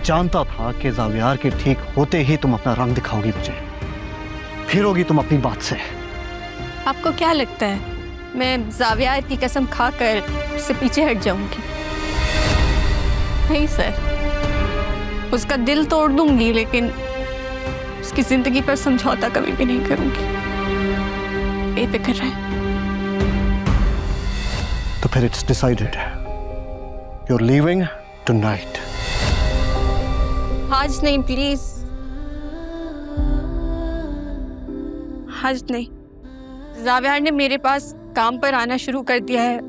जानता था कि ज़ावियार के ठीक होते ही तुम अपना रंग दिखाओगी मुझे, फिरोगी तुम अपनी बात से। आपको क्या लगता है मैं ज़ावियार की कसम खाकर उससे पीछे हट जाऊंगी? नहीं सर, उसका दिल तोड़ दूंगी लेकिन उसकी जिंदगी पर समझौता कभी भी नहीं करूंगी। बेफिक्र रहे। तो फिर it's decided, you are leaving tonight. आज नहीं प्लीज, आज नहीं। ज़ावियार ने मेरे पास काम पर आना शुरू कर दिया है,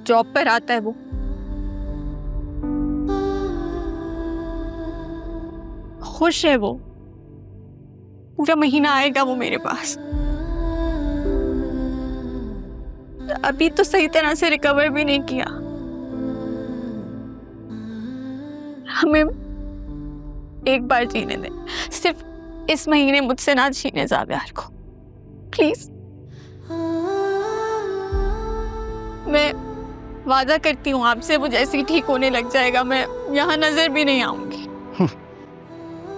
जॉब पर आता है वो। खुश है वो, पूरा महीना आएगा वो मेरे पास। अभी तो सही तरह से रिकवर भी नहीं किया। हमें एक बार जीने दें, सिर्फ इस महीने मुझसे ना छीने ज़ावियार को, प्लीज। मैं वादा करती हूँ आपसे, वो जैसे ही ठीक होने लग जाएगा मैं यहाँ नजर भी नहीं आऊंगी।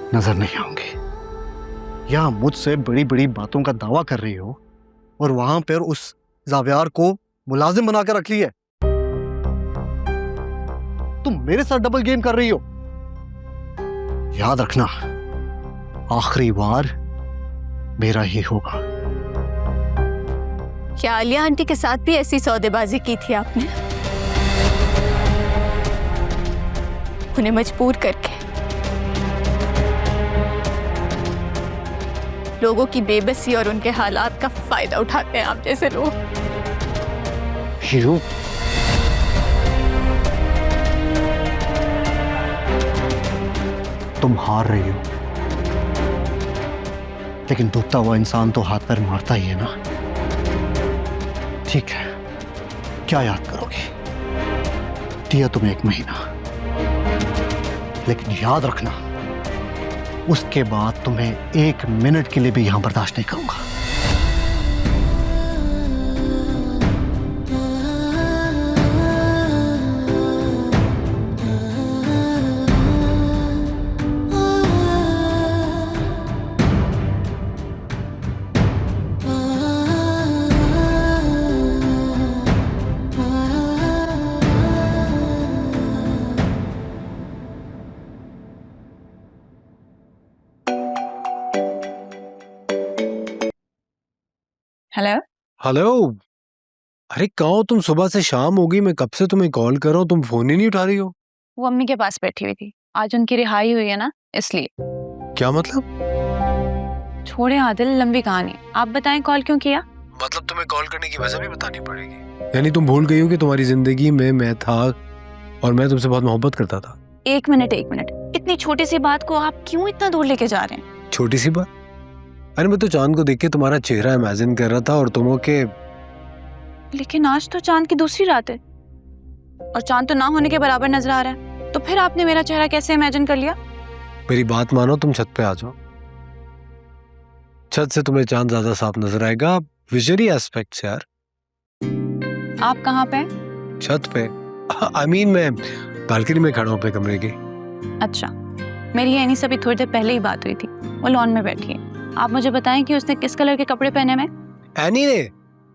नजर नहीं आऊंगी? यहाँ मुझसे बड़ी बड़ी बातों का दावा कर रही हो और वहां पर उस ज़ावियार को मुलाजिम बना कर रख ली है। तुम मेरे साथ डबल गेम कर रही हो। याद रखना, आखिरी वार मेरा ही होगा। क्या आलिया आंटी के साथ भी ऐसी सौदेबाजी की थी आपने? उन्हें मजबूर करके। लोगों की बेबसी और उनके हालात का फायदा उठाते हैं आप जैसे लोग। हीरो, तुम हार रही हो, लेकिन डूबता हुआ इंसान तो हाथ पैर मारता ही है ना। ठीक है, क्या याद करोगी? दिया तुम्हें 1 महीना, लेकिन याद रखना उसके बाद तुम्हें 1 मिनट के लिए भी यहां बर्दाश्त नहीं करूंगा। Hello hello. अरे कहाँ हो तुम? सुबह से शाम हो गई, मैं कब से तुम्हें कॉल कर रहा हूँ, तुम फोन ही नहीं उठा रही हो। वो अम्मी के पास बैठी हुई थी, आज उनकी रिहाई हुई है ना, इसलिए। क्या मतलब? छोड़े आदिल, लंबी कहानी। आप बताएं कॉल क्यों किया? मतलब तुम्हें कॉल करने की वजह भी बतानी पड़ेगी? यानी तुम भूल गई हो कि तुम्हारी जिंदगी में मैं था और मैं तुमसे बहुत मोहब्बत करता था। एक मिनट, इतनी छोटी सी बात को आप क्यों इतना दूर लेके जा रहे हैं? छोटी सी बात? अरे मैं तो चांद को देख के तुम्हारा चेहरा इमेजिन कर रहा था और तुम हो के। लेकिन आज तो चांद की दूसरी रात है और चांद तो ना होने के बराबर नजर आ रहा है, तो फिर आपने मेरा चेहरा कैसे इमेजिन कर लिया? मेरी बात मानो, तुम छत पे आ जाओ। छत से तुम्हें चांद ज्यादा साफ नजर आएगा। विजरी एस्पेक्ट से यार। आप कहाँ पे? छत पे। आई मीन मैं बालकनी में खड़ा हूँ अपने कमरे की। अच्छा, मेरी एनी से अभी थोड़ी देर पहले ही बात हुई थी, वो लॉन में बैठी है। आप मुझे बताएं कि उसने किस कलर के कपड़े पहने हैं? एनी ने?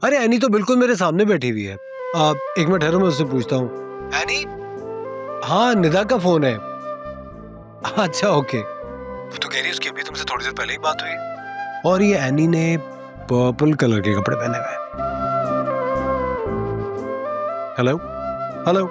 अरे एनी तो बिल्कुल मेरे सामने बैठी हुई है। एक मिनट ठहरो, मैं उससे पूछता हूँ। एनी? हाँ, निदा का फोन है। अच्छा ओके। वो तो कह रही है उसकी अभी तुमसे थोड़ी देर पहले ही बात हुई। और ये एनी ने पर्पल कलर के कपड़े पहने हुए हैं। Hello hello.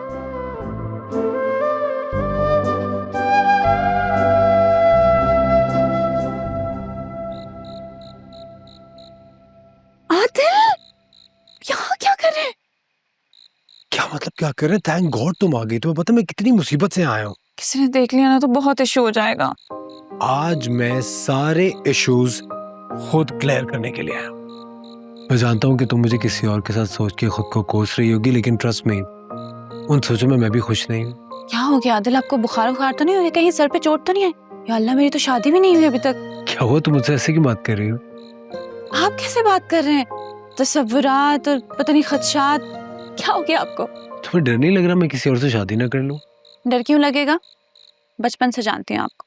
क्या मतलब क्या कर रहे हैं? थैंक गॉड तुम आ गई। तुम्हें पता मैं कितनी मुसीबत से आया हूँ। किसी ने देख लिया ना तो बहुत इशू हो जाएगा। आज मैं सारे इश्यूज खुद क्लियर करने के लिए आया हूँ। मैं जानता हूँ कि तुम मुझे किसी और के साथ सोच के खुद को कोस रही होगी, लेकिन ट्रस्ट मी, उन सोचों में मैं भी खुश नहीं हूँ। क्या हो गया आदिल? आपको बुखार तो नहीं हो गया? कहीं सर पे चोट तो नहीं है? या अल्लाह, मेरी तो शादी भी नहीं हुई अभी तक। क्या हुआ? तुम मुझसे ऐसे की बात कर रही हो? आप कैसे बात कर रहे हैं? तसव्वुरात और पता नहीं खदशात, क्या हो गया आपको? तुम्हें डर नहीं लग रहा मैं किसी और से शादी ना कर लूं? डर क्यों लगेगा? बचपन से जानती हूँ आपको,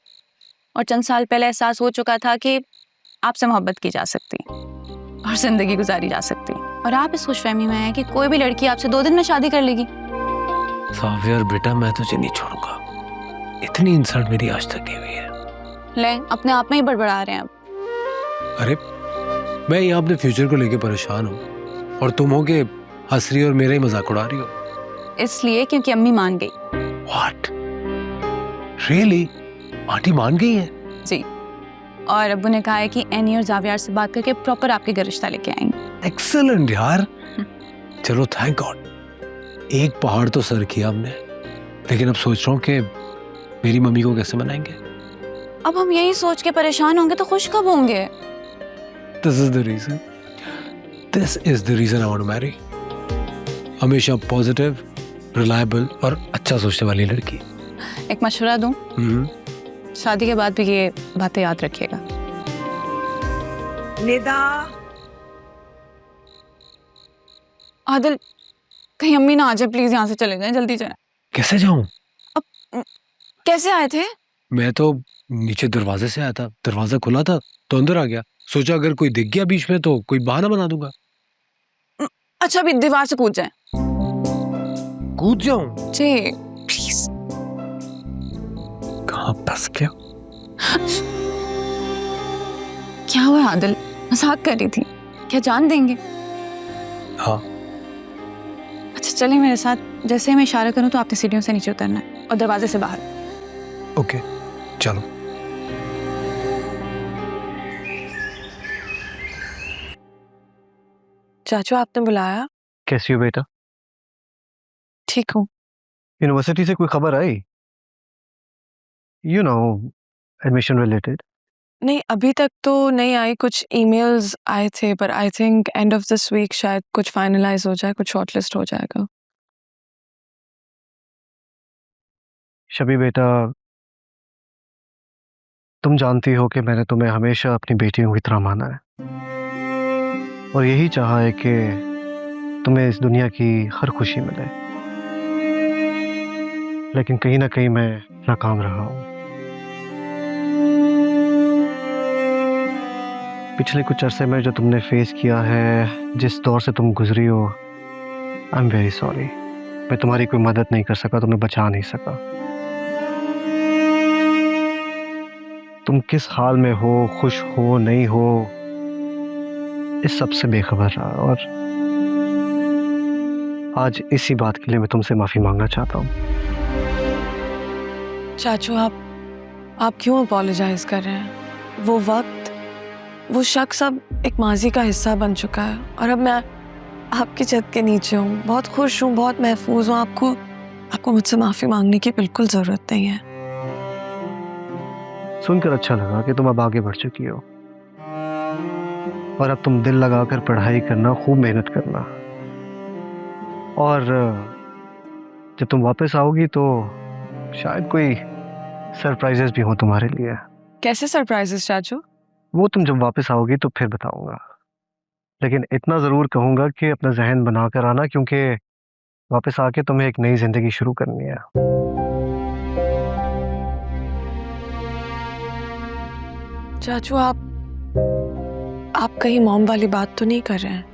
और चंद साल पहले एहसास हो चुका था कि आपसे मोहब्बत की जा सकती और जिंदगी गुजारी जा सकती, और आप इस खुशफहमी में हैं कि कोई भी लड़की आपसे 2 दिन में शादी कर लेगी। जावियर बेटा, मैं तुझे नहीं छोड़ूंगा। इतनी इंसल्ट मेरी आज तक नहीं हुई है। ले, अपने आप में ही बड़बड़ा रहे हैं अब। अरे मैं यहाँ अपने फ्यूचर को लेके परेशान हूँ, और तुम हो के हंस रही हो और मेरा ही मजाक उड़ा रही हो। इसलिए क्योंकि अम्मी मान गई। What? Really? आंटी मान गई है? जी, और अब्बू ने कहा है कि एनी और जावियार से बात करके प्रॉपर आपके घर रिश्ता लेके आएंगे। एक्सेलेंट यार। चलो थैंक गॉड, एक पहाड़ तो सर किया हमने, लेकिन अब सोच रहा हूँ कि मेरी मम्मी को कैसे मनाएंगे। अब हम यही सोच के परेशान होंगे तो खुश कब होंगे? This is the reason. This is the reason I want to marry. हमेशा पॉजिटिव, रिलायबल और अच्छा सोचने वाली लड़की। एक मशवरा दूं, शादी के बाद भी ये बातें याद रखिएगा। निदा, आदिल, कहीं अम्मी ना आ जाए, प्लीज यहाँ से चले जाएं, जल्दी जाएं। कैसे जाऊं? कैसे आए थे? मैं तो नीचे दरवाजे से आया था, दरवाजा खुला था तो अंदर आ गया। सोचा अगर कोई दिख गया बीच में तो कोई बहाना बना दूंगा। अच्छा, अभी दीवार से कूद जाएं। कूद जाऊं? जी प्लीज। कहाँ फंस गया? क्या हुआ आदिल? मजाक कर रही थी, क्या जान देंगे? हाँ। अच्छा चलिए मेरे साथ, जैसे ही मैं इशारा करूं तो आपने सीढ़ियों से नीचे उतरना है और दरवाजे से बाहर। ओके चलो। चाचू आपने बुलाया? कैसी हो बेटा? ठीक हूँ। यूनिवर्सिटी से कोई खबर आई? You know, admission related? नहीं, अभी तक तो नहीं आई। कुछ ईमेल्स आए थे, पर I think end of this week शायद कुछ फाइनलाइज हो जाए, कुछ शॉर्टलिस्ट हो जाएगा। शबी बेटा, तुम जानती हो कि मैंने तुम्हें हमेशा अपनी बेटियों की तरह माना है, और यही चाहा है कि तुम्हें इस दुनिया की हर खुशी मिले, लेकिन कहीं ना कहीं मैं नाकाम रहा हूँ। पिछले कुछ अरसे में जो तुमने फेस किया है, जिस दौर से तुम गुजरी हो, आई एम वेरी सॉरी। मैं तुम्हारी कोई मदद नहीं कर सका, तुम्हें बचा नहीं सका। तुम किस हाल में हो, खुश हो नहीं हो, इस सब से बेखबर रहा, और आज इसी बात के लिए मैं तुमसे माफी मांगना चाहता हूँ। चाचू आप क्यों अपोलोजाइज कर रहे हैं? वो वक्त, वो शख्स अब एक माजी का हिस्सा बन चुका है, और अब मैं आपकी छत के नीचे हूँ, बहुत खुश हूँ, बहुत महफूज हूँ। आपको मुझसे माफी मांगने की बिल्कुल जरूरत नहीं है। सुनकर अच्छा लगा कि तुम अब आगे बढ़ चुकी हो, और अब तुम दिल लगाकर पढ़ाई करना, खूब मेहनत करना, और जब तुम वापस आओगी तो शायद कोई सरप्राइजेस भी हो तुम्हारे लिए। कैसे सरप्राइजेस चाचू? वो तुम जब वापस आओगी तो फिर बताऊंगा, लेकिन इतना ज़रूर कहूँगा कि अपना जहन बना कर आना, क्योंकि वापस आके तुम्हें एक नई ज़िंदगी शुरू करनी है। चाचू आप कहीं मॉम वाली बात तो नहीं कर रहे हैं?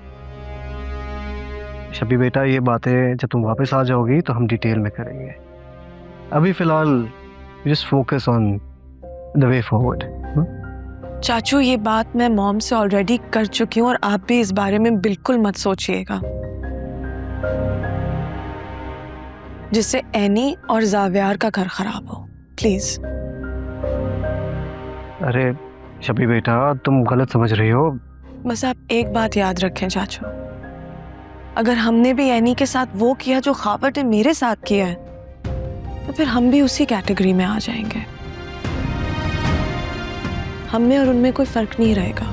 शबी बेटा, ये बातें जब तुम वापस आ जाओगी तो हम डिटेल में करेंगे। अभी फ़िलहाल just focus on the way forward. चाचू ये बात मैं मॉम से ऑलरेडी कर चुकी हूँ, और आप भी इस बारे में बिल्कुल मत सोचिएगा, जिससे एनी और जावियार का घर खराब हो, प्लीज। अरे शबी बेटा, तुम गलत समझ रही हो। बस आप एक बात याद रखें चाचू, अगर हमने भी एनी के साथ वो किया जो खाबट ने मेरे साथ किया है, तो फिर हम भी उसी कैटेगरी में आ जाएंगे। हम में और उनमें कोई फर्क नहीं रहेगा।